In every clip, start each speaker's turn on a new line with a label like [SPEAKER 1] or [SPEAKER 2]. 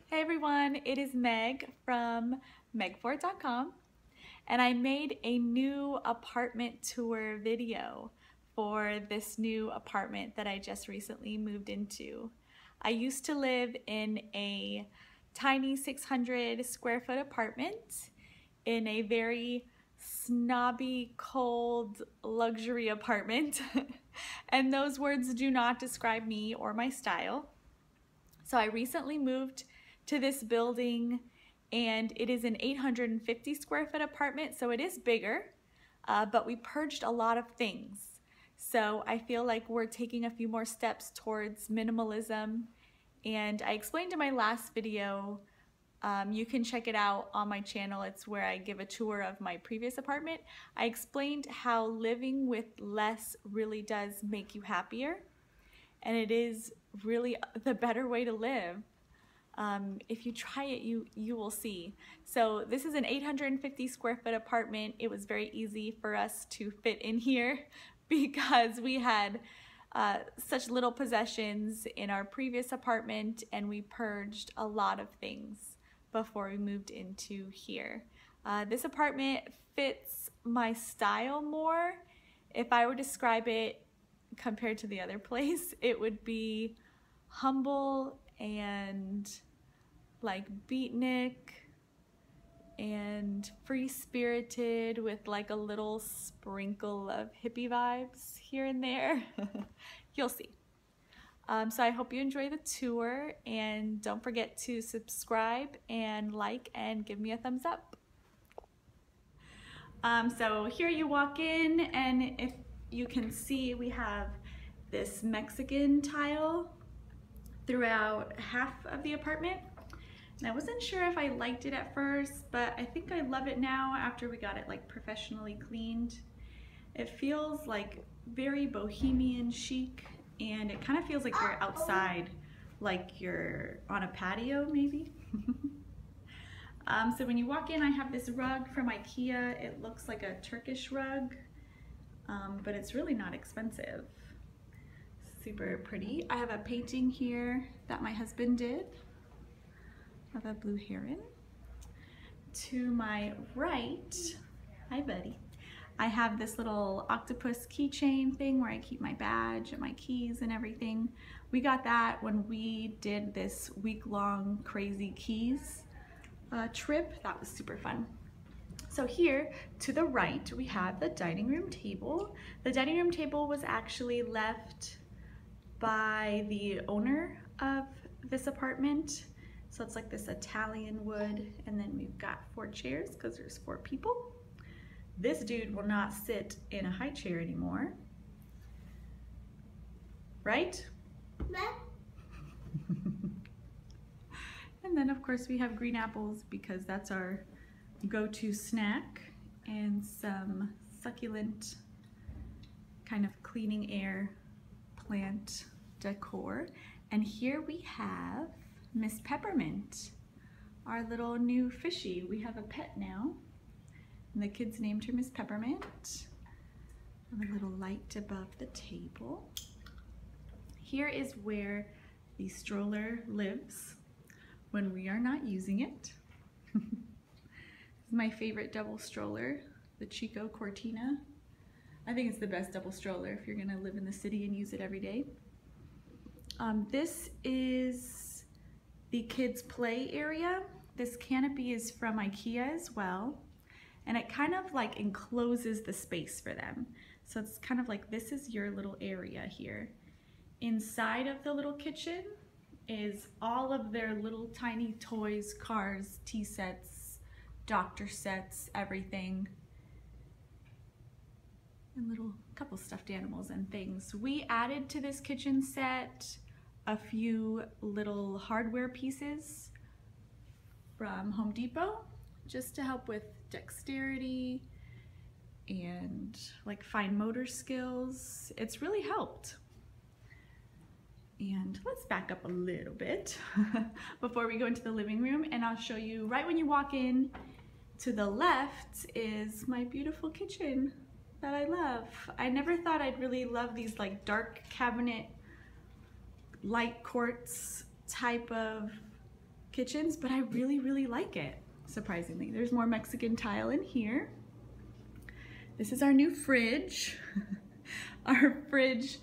[SPEAKER 1] Hey everyone, it is Meg from megforit.com, and I made a new apartment tour video for this new apartment that I just recently moved into. I used to live in a tiny 600 square foot apartment in a very snobby, cold, luxury apartment, and those words do not describe me or my style. So I recently moved to this building, and it is an 850 square foot apartment, so it is bigger, but we purged a lot of things. So I feel like we're taking a few more steps towards minimalism, and I explained in my last video, you can check it out on my channel. It's where I give a tour of my previous apartment. I explained how living with less really does make you happier, and it is really the better way to live. If you try it, you will see. So this is an 850 square foot apartment. It was very easy for us to fit in here because we had such little possessions in our previous apartment, and we purged a lot of things before we moved into here. This apartment fits my style more. If I would describe it compared to the other place, it would be humble and like beatnik and free-spirited with like a little sprinkle of hippie vibes here and there. You'll see. So I hope you enjoy the tour, and don't forget to subscribe and like and give me a thumbs up. So here you walk in, and if you can see, we have this Mexican tile throughout half of the apartment. And I wasn't sure if I liked it at first, but I think I love it now after we got it like professionally cleaned. It feels like very bohemian chic, and it kind of feels like you're outside, like you're on a patio maybe. So when you walk in, I have this rug from IKEA. It looks like a Turkish rug, but it's really not expensive. Super pretty. I have a painting here that my husband did of a blue heron. To my right, hi buddy, I have this little octopus keychain thing where I keep my badge and my keys and everything. We got that when we did this week-long crazy keys trip. That was super fun. So here to the right, we have the dining room table. The dining room table was actually left by the owner of this apartment. So it's like this Italian wood, and then we've got 4 chairs because there's 4 people. This dude will not sit in a high chair anymore. Right? And then of course we have green apples because that's our go-to snack, and some succulent kind of cleaning air plant decor. And here we have Miss Peppermint, our little new fishy. We have a pet now, and the kids named her Miss Peppermint. And a little light above the table. Here is where the stroller lives when we are not using it. This is my favorite double stroller, the Chico Cortina. I think it's the best double stroller if you're gonna live in the city and use it every day. This is the kids' play area. This canopy is from IKEA as well, and it kind of like encloses the space for them. So it's kind of like this is your little area here. Inside of the little kitchen is all of their little tiny toys, cars, tea sets, doctor sets, everything. And little couple stuffed animals and things. We added to this kitchen set a few little hardware pieces from Home Depot just to help with dexterity and like fine motor skills. It's really helped. And let's back up a little bit before we go into the living room, and I'll show you right when you walk in. To the left is my beautiful kitchen that I love. I never thought I'd really love these like dark cabinet, light quartz type of kitchens, but I really like it, surprisingly. There's more Mexican tile in here. This is our new fridge. Our fridge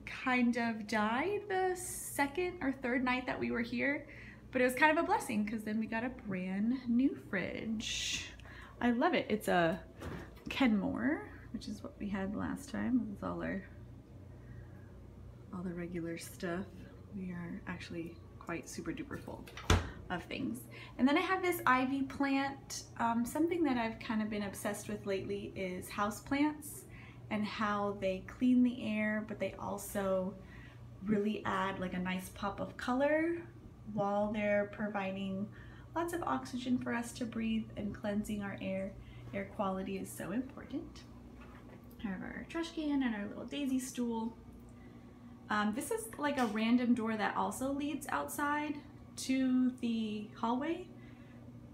[SPEAKER 1] kind of died the second or third night that we were here, but it was kind of a blessing because then we got a brand new fridge. I love it. It's a Kenmore, which is what we had last time. It's all the regular stuff. We are actually quite super duper full of things. And then I have this ivy plant. Something that I've kind of been obsessed with lately is house plants and how they clean the air, but they also really add like a nice pop of color while they're providing lots of oxygen for us to breathe and cleansing our air. Air quality is so important. I have our trash can and our little daisy stool. This is like a random door that also leads outside to the hallway,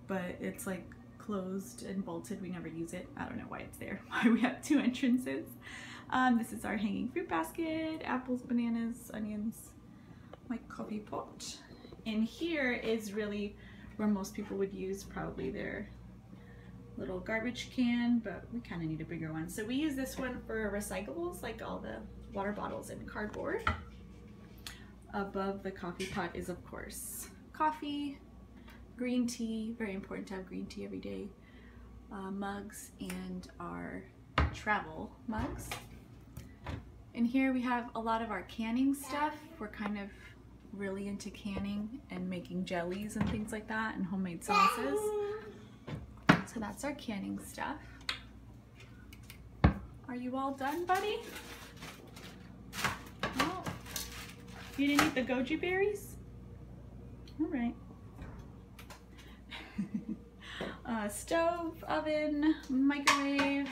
[SPEAKER 1] but it's like closed and bolted. We never use it. I don't know why it's there, why we have two entrances. This is our hanging fruit basket, apples, bananas, onions, my coffee pot. In here is really where most people would use probably their little garbage can, but we kind of need a bigger one. So we use this one for recyclables, like all the water bottles and cardboard. Above the coffee pot is, of course, coffee, green tea, very important to have green tea every day, mugs, and our travel mugs. In here we have a lot of our canning stuff. We're kind of really into canning and making jellies and things like that, and homemade sauces. So that's our canning stuff. Are you all done, buddy? Oh, you didn't eat the goji berries? All right. Stove, oven, microwave.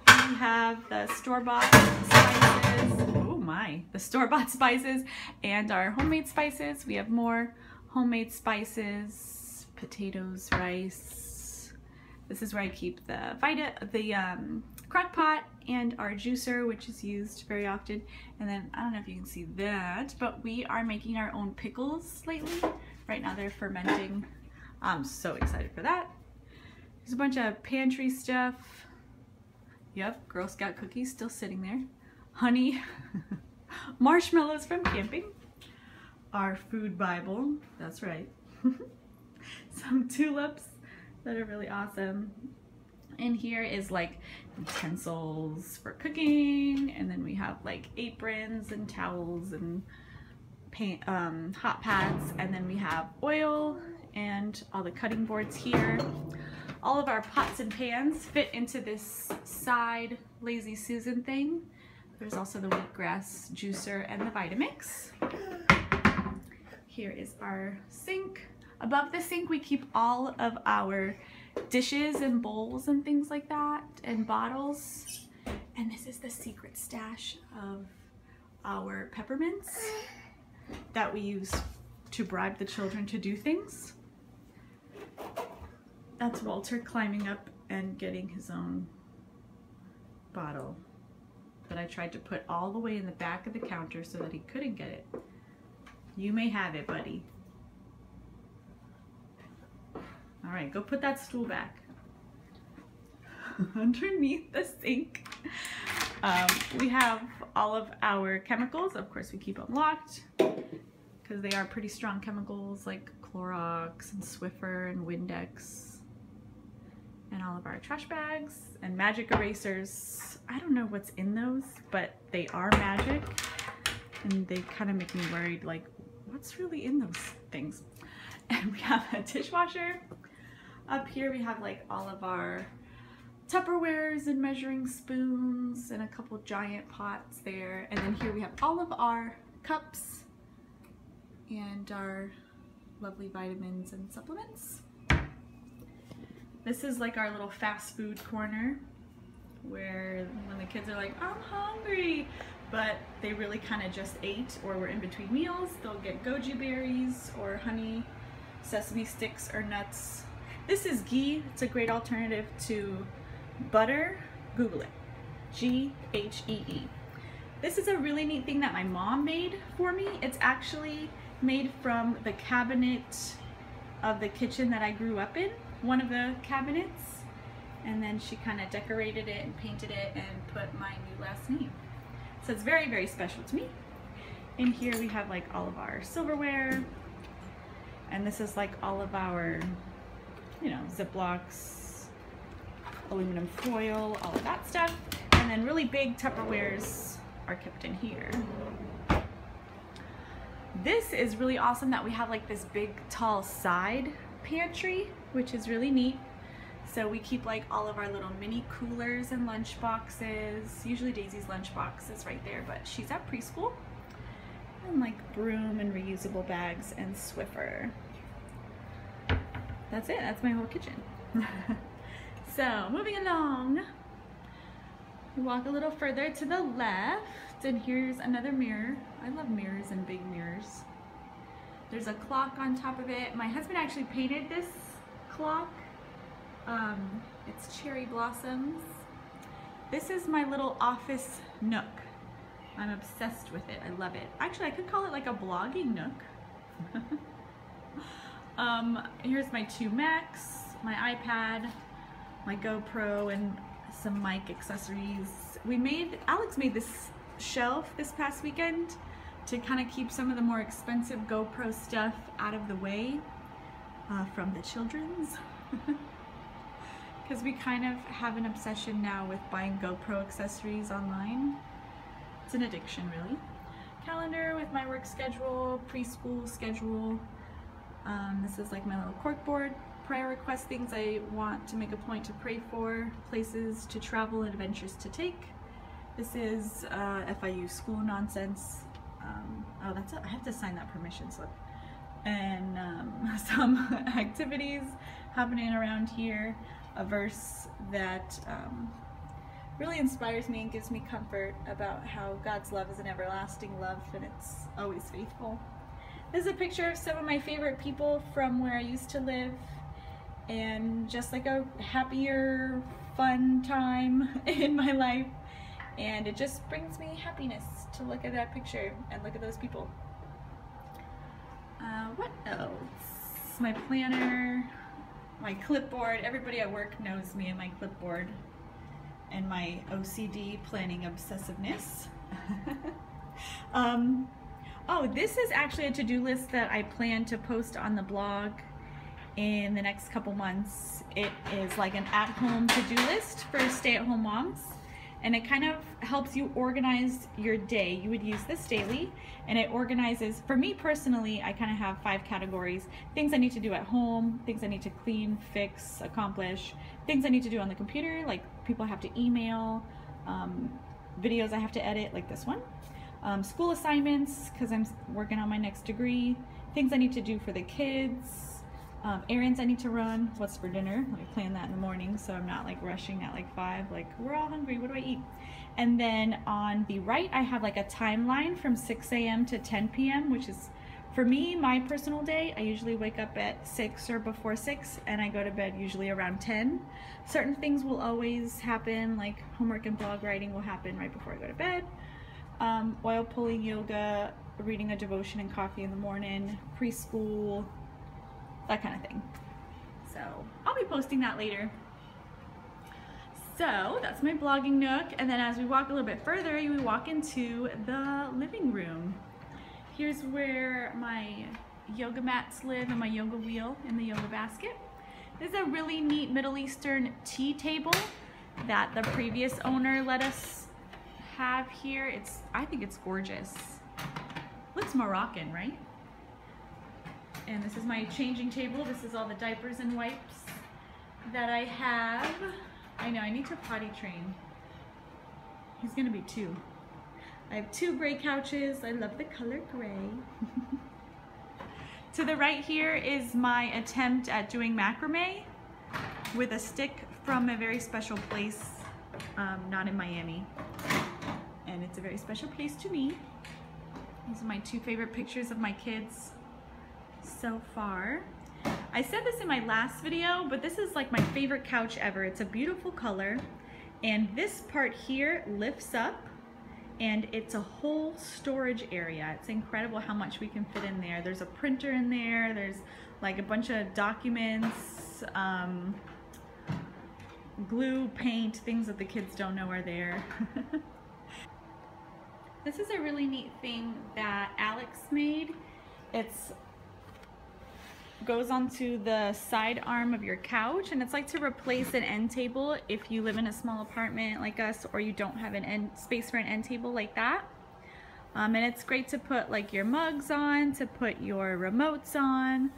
[SPEAKER 1] We have the store-bought spices. Oh my, the store-bought spices and our homemade spices. We have more homemade spices, potatoes, rice. This is where I keep the crock pot and our juicer, which is used very often. And then I don't know if you can see that, but we are making our own pickles lately. Right now they're fermenting. I'm so excited for that. There's a bunch of pantry stuff. Yep, Girl Scout cookies still sitting there. Honey, marshmallows from camping. Our food Bible, that's right. Some tulips that are really awesome. In here is like utensils for cooking, and then we have like aprons and towels and paint, hot pads, and then we have oil and all the cutting boards here. All of our pots and pans fit into this side Lazy Susan thing. There's also the wheatgrass juicer and the Vitamix. Here is our sink. Above the sink we keep all of our dishes and bowls and things like that, and bottles. And this is the secret stash of our peppermints that we use to bribe the children to do things. That's Walter climbing up and getting his own bottle that I tried to put all the way in the back of the counter so that he couldn't get it. You may have it, buddy. All right, go put that stool back. Underneath the sink, we have all of our chemicals. Of course, we keep them locked because they are pretty strong chemicals like Clorox and Swiffer and Windex. And all of our trash bags and magic erasers. I don't know what's in those, but they are magic. And they kind of make me worried, like, what's really in those things? And we have a dishwasher. Up here we have like all of our Tupperwares and measuring spoons and a couple giant pots there. And then here we have all of our cups and our lovely vitamins and supplements. This is like our little fast food corner where when the kids are like, I'm hungry, but they really kind of just ate or were in between meals, they'll get goji berries or honey, sesame sticks or nuts. This is ghee. It's a great alternative to butter. Google it. G-H-E-E. This is a really neat thing that my mom made for me. It's actually made from the cabinet of the kitchen that I grew up in, one of the cabinets, and then she kind of decorated it and painted it and put my new last name. So it's very, very special to me. In here we have like all of our silverware, and this is like all of our, you know, Ziplocs, aluminum foil, all of that stuff. And then really big Tupperwares are kept in here. This is really awesome that we have like this big tall side pantry, which is really neat. So we keep like all of our little mini coolers and lunch boxes. Usually Daisy's lunch box is right there, but she's at preschool. And like broom and reusable bags and Swiffer. That's it, that's my whole kitchen. So moving along, we walk a little further to the left, and here's another mirror. I love mirrors and big mirrors. There's a clock on top of it. My husband actually painted this clock. It's cherry blossoms. This is my little office nook. I'm obsessed with it. I love it. Actually, I could call it like a blogging nook. Here's my 2 Macs, my iPad, my GoPro, and some mic accessories. Alex made this shelf this past weekend to kind of keep some of the more expensive GoPro stuff out of the way from the children's. Because we kind of have an obsession now with buying GoPro accessories online. It's an addiction, really. Calendar with my work schedule, preschool schedule. This is like my little cork board. Prayer request, things I want to make a point to pray for, places to travel, and adventures to take. This is FIU school nonsense. Oh, that's it. I have to sign that permission slip. And some activities happening around here. A verse that really inspires me and gives me comfort about how God's love is an everlasting love and it's always faithful. This is a picture of some of my favorite people from where I used to live, and just like a happier, fun time in my life. And it just brings me happiness to look at that picture and look at those people. What else? My planner, my clipboard. Everybody at work knows me and my clipboard and my OCD planning obsessiveness. Oh, this is actually a to-do list that I plan to post on the blog in the next couple months. It is like an at-home to-do list for stay-at-home moms, and it kind of helps you organize your day. You would use this daily, and it organizes, for me personally, I kind of have 5 categories: things I need to do at home, things I need to clean, fix, accomplish, things I need to do on the computer, like people I have to email, videos I have to edit, like this one, school assignments, because I'm working on my next degree, things I need to do for the kids, errands I need to run, what's for dinner, I plan that in the morning so I'm not like rushing at like 5, like we're all hungry, what do I eat? And then on the right I have like a timeline from 6 a.m. to 10 p.m. which is, for me, my personal day. I usually wake up at 6 or before 6 and I go to bed usually around 10. Certain things will always happen, like homework and blog writing will happen right before I go to bed. Oil pulling, yoga, reading a devotion and coffee in the morning, preschool, that kind of thing. So I'll be posting that later. So that's my blogging nook, and then as we walk a little bit further, we walk into the living room. Here's where my yoga mats live and my yoga wheel in the yoga basket. This is a really neat Middle Eastern tea table that the previous owner let us have here. I think it's gorgeous. Looks Moroccan, right? And this is my changing table. This is all the diapers and wipes that I have. I know, I need to potty train. He's gonna be 2. I have 2 gray couches. I love the color gray. To the right here is my attempt at doing macrame with a stick from a very special place, not in Miami. And it's a very special place to me. These are my 2 favorite pictures of my kids so far. I said this in my last video, but this is like my favorite couch ever. It's a beautiful color, and this part here lifts up and it's a whole storage area. It's incredible how much we can fit in there. There's a printer in there, there's like a bunch of documents, glue, paint, things that the kids don't know are there. This is a really neat thing that Alex made. It's goes onto the side arm of your couch, and it's like to replace an end table if you live in a small apartment like us, or you don't have an space for an end table like that. And it's great to put like your mugs on, to put your remotes on,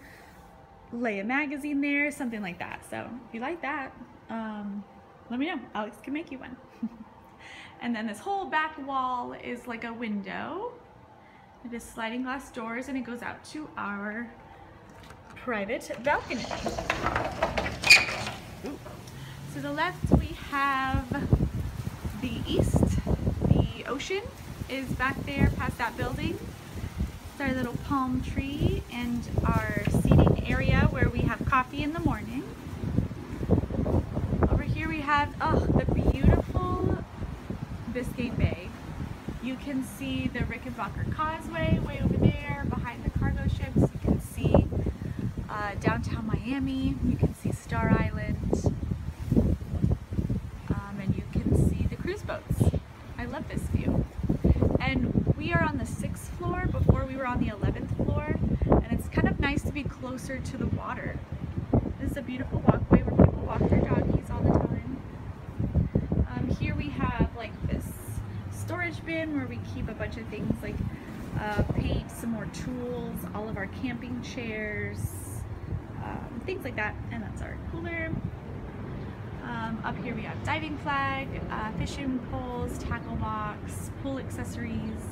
[SPEAKER 1] lay a magazine there, something like that. So if you like that, let me know. Alex can make you one. And then this whole back wall is like a window. It is sliding glass doors, and it goes out to our private balcony. Ooh. To the left we have the east. The ocean is back there past that building. It's our little palm tree and our seating area where we have coffee in the morning. Over here we have, oh, the beautiful Biscayne Bay. You can see the Rickenbacker Causeway way over there behind the cargo ships. You can see downtown Miami. You can see Star Island. And you can see the cruise boats. I love this view. And we are on the 6th floor. Before we were on the 11th floor. And it's kind of nice to be closer to the water. This is a beautiful walkway where people walk their doggies all the time. Here we have like this storage bin where we keep a bunch of things like paint, some more tools, all of our camping chairs, things like that, and that's our cooler. Up here we have diving flag, fishing poles, tackle box, pool accessories,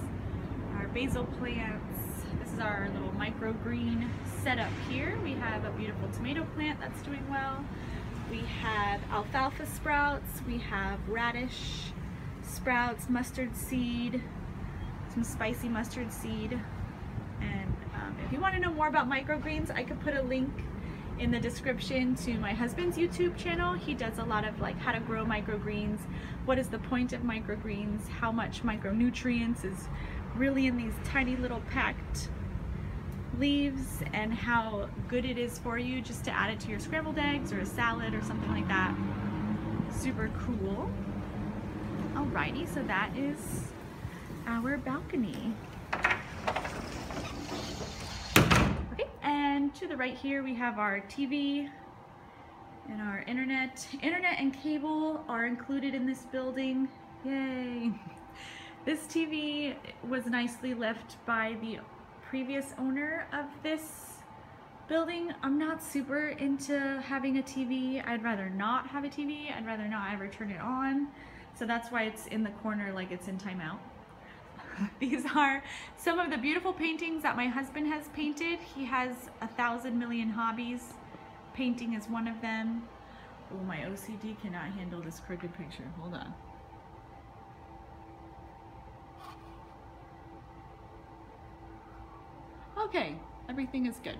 [SPEAKER 1] our basil plants. This is our little microgreen setup here. We have a beautiful tomato plant that's doing well. We have alfalfa sprouts, we have radish sprouts, mustard seed, some spicy mustard seed. And if you want to know more about microgreens, I could put a link in the description to my husband's YouTube channel. He does a lot of like how to grow microgreens, what is the point of microgreens, how much micronutrients is really in these tiny little packed leaves, and how good it is for you just to add it to your scrambled eggs or a salad or something like that. Super cool. Alrighty, so that is our balcony. Okay, and to the right here we have our TV and our internet. Internet and cable are included in this building. Yay! This TV was nicely left by the previous owner of this building. I'm not super into having a TV. I'd rather not have a TV. I'd rather not ever turn it on. So that's why it's in the corner like it's in timeout. These are some of the beautiful paintings that my husband has painted. He has 1,000 million hobbies. Painting is one of them. Oh, my OCD cannot handle this crooked picture. Hold on. Okay, everything is good.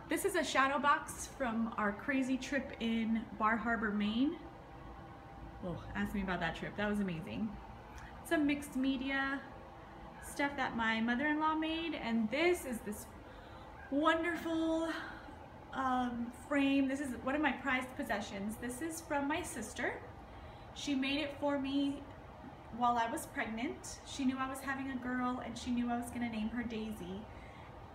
[SPEAKER 1] This is a shadow box from our crazy trip in Bar Harbor, Maine. Oh, ask me about that trip. That was amazing. Some mixed media stuff that my mother-in-law made, and this is this wonderful frame. This is one of my prized possessions. This is from my sister. She made it for me while I was pregnant. She knew I was having a girl, and she knew I was gonna name her Daisy.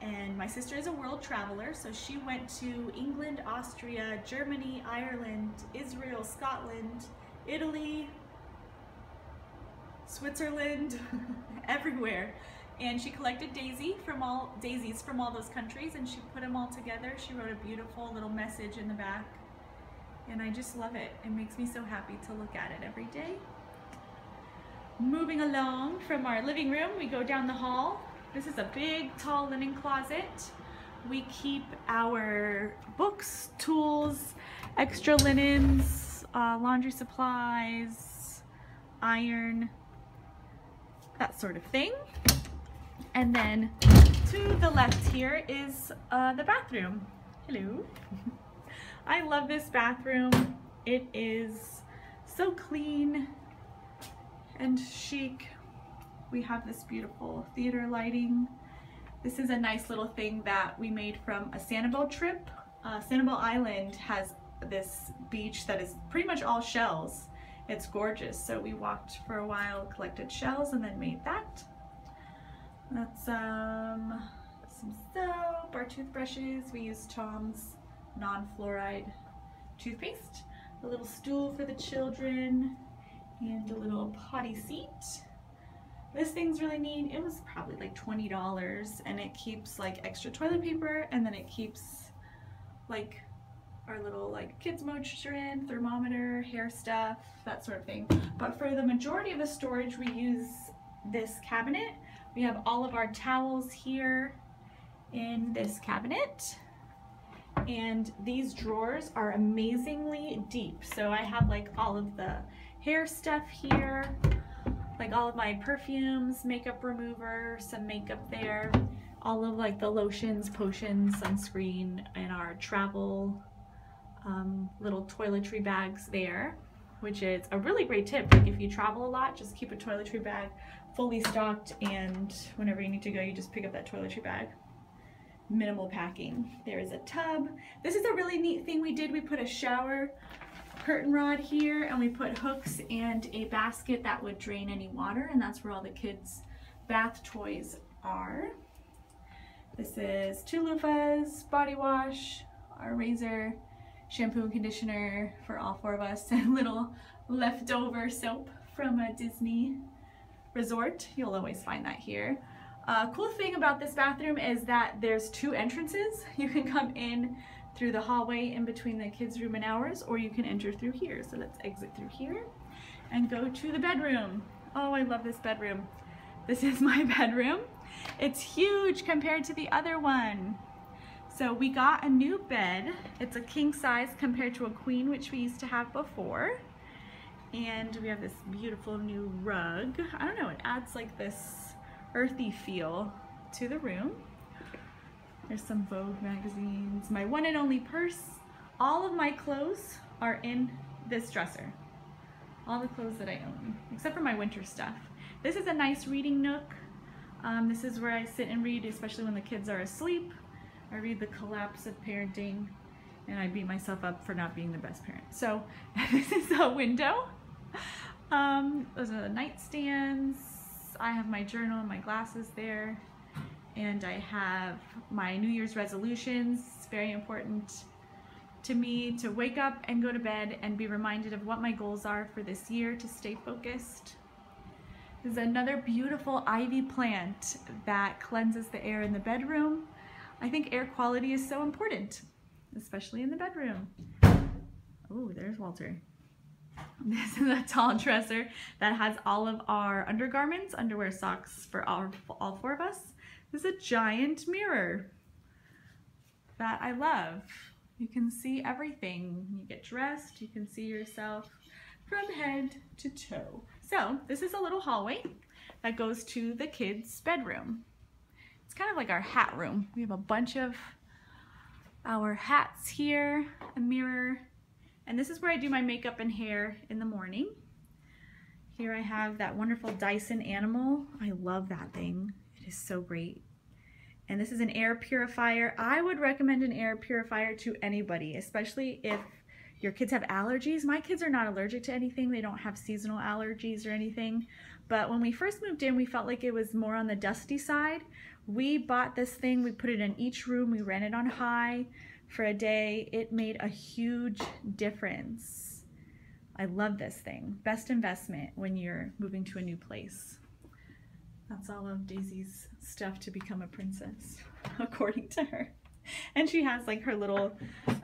[SPEAKER 1] And my sister is a world traveler, so she went to England, Austria, Germany, Ireland, Israel, Scotland, Italy, Switzerland, everywhere. And she collected daisies from all those countries, and she put them all together. She wrote a beautiful little message in the back. And I just love it. It makes me so happy to look at it every day. Moving along from our living room, we go down the hall. This is a big, tall linen closet. We keep our books, tools, extra linens, laundry supplies, iron, that sort of thing. And then to the left here is the bathroom. Hello. I love this bathroom. It is so clean and chic. we have this beautiful theater lighting. This is a nice little thing that we made from a Sanibel trip. Sanibel Island has this beach that is pretty much all shells. It's gorgeous. So we walked for a while, collected shells, and then made that. That's some soap, our toothbrushes. We use Tom's non-fluoride toothpaste. A little stool for the children, and a little potty seat. This thing's really neat. It was probably like $20, and it keeps like extra toilet paper, and then it keeps like our little like kids moisture in, thermometer, hair stuff, that sort of thing. But for the majority of the storage, we use this cabinet. We have all of our towels here in this cabinet, and these drawers are amazingly deep. So I have like all of the hair stuff here, like all of my perfumes, makeup remover, some makeup there, all of like the lotions, potions, sunscreen, and our travel little toiletry bags there, which is a really great tip. Like if you travel a lot, just keep a toiletry bag fully stocked, and whenever you need to go, you just pick up that toiletry bag. Minimal packing. There is a tub. This is a really neat thing we did. We put a shower curtain rod here, and we put hooks and a basket that would drain any water, and that's where all the kids' bath toys are. This is 2 loofahs, body wash, our razor, shampoo and conditioner for all 4 of us, and little leftover soap from a Disney resort. You'll always find that here. Cool thing about this bathroom is that there's 2 entrances. You can come in through the hallway in between the kids' room and ours, or you can enter through here. So let's exit through here and go to the bedroom. Oh, I love this bedroom. This is my bedroom. It's huge compared to the other one. So we got a new bed. It's a king size compared to a queen, which we used to have before. And we have this beautiful new rug. I don't know, it adds like this earthy feel to the room. There's some Vogue magazines, my one and only purse. All of my clothes are in this dresser. All the clothes that I own, except for my winter stuff. This is a nice reading nook. This is where I sit and read, especially when the kids are asleep. I read The Collapse of Parenting, and I beat myself up for not being the best parent. So this is a window. Those are the nightstands. I have my journal and my glasses there. And I have my New Year's resolutions. It's very important to me to wake up and go to bed and be reminded of what my goals are for this year to stay focused. This is another beautiful ivy plant that cleanses the air in the bedroom. I think air quality is so important, especially in the bedroom. Oh, there's Walter. This is a tall dresser that has all of our undergarments, underwear, socks for all 4 of us. This is a giant mirror that I love. You can see everything. You get dressed, you can see yourself from head to toe. So this is a little hallway that goes to the kids' bedroom. It's kind of like our hat room. We have a bunch of our hats here, a mirror, and this is where I do my makeup and hair in the morning. Here I have that wonderful Dyson Animal. I love that thing. It is so great. And this is an air purifier. I would recommend an air purifier to anybody, especially if your kids have allergies. My kids are not allergic to anything. They don't have seasonal allergies or anything. But when we first moved in, we felt like it was more on the dusty side. We bought this thing. We put it in each room. We ran it on high for a day. It made a huge difference. I love this thing. Best investment when you're moving to a new place. That's all of Daisy's stuff to become a princess, according to her. And she has like her little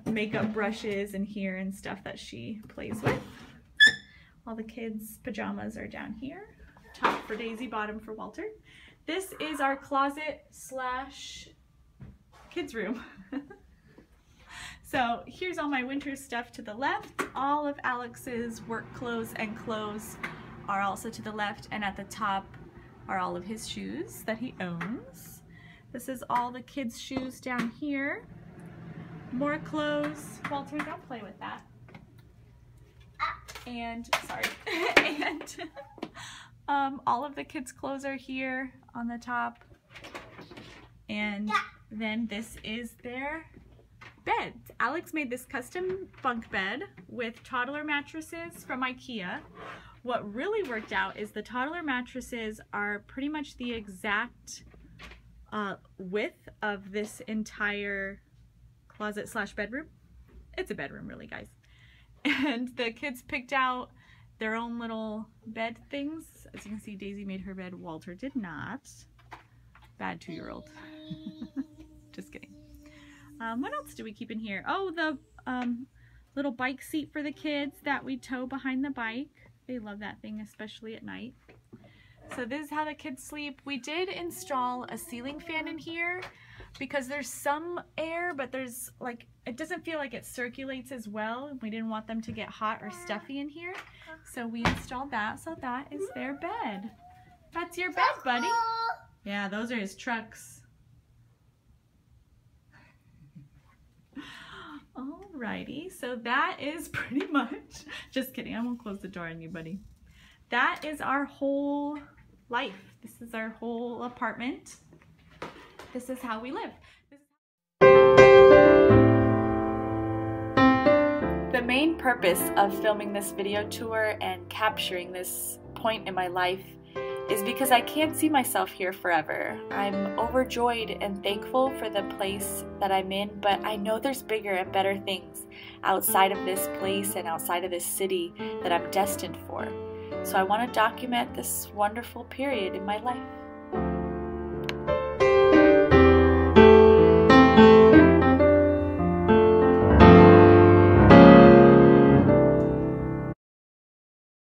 [SPEAKER 1] makeup brushes in here and stuff that she plays with. All the kids' pajamas are down here. Top for Daisy, bottom for Walter. This is our closet slash kids room. So here's all my winter stuff to the left. All of Alex's work clothes and clothes are also to the left, and at the top are all of his shoes that he owns. This is all the kids' shoes down here. More clothes. Walter, don't play with that. And, sorry. And All of the kids' clothes are here on the top. And then this is their bed. Alex made this custom bunk bed with toddler mattresses from IKEA. What really worked out is the toddler mattresses are pretty much the exact width of this entire closet slash bedroom. It's a bedroom really, guys. And the kids picked out their own little bed things. As you can see, Daisy made her bed. Walter did not. Bad 2-year-old. Just kidding. What else do we keep in here? Oh, the little bike seat for the kids that we tow behind the bike. They love that thing, especially at night. So this is how the kids sleep. We did install a ceiling fan in here because there's some air, but there's like, it doesn't feel like it circulates as well. We didn't want them to get hot or stuffy in here. So we installed that. So that is their bed. That's your bed, buddy. Yeah, those are his trucks. Alrighty, so that is pretty much, just kidding, I won't close the door on you, buddy. That is our whole life. This is our whole apartment. This is how we live. The main purpose of filming this video tour and capturing this point in my life is because I can't see myself here forever. I'm overjoyed and thankful for the place that I'm in, but I know there's bigger and better things outside of this place and outside of this city that I'm destined for. So I want to document this wonderful period in my life.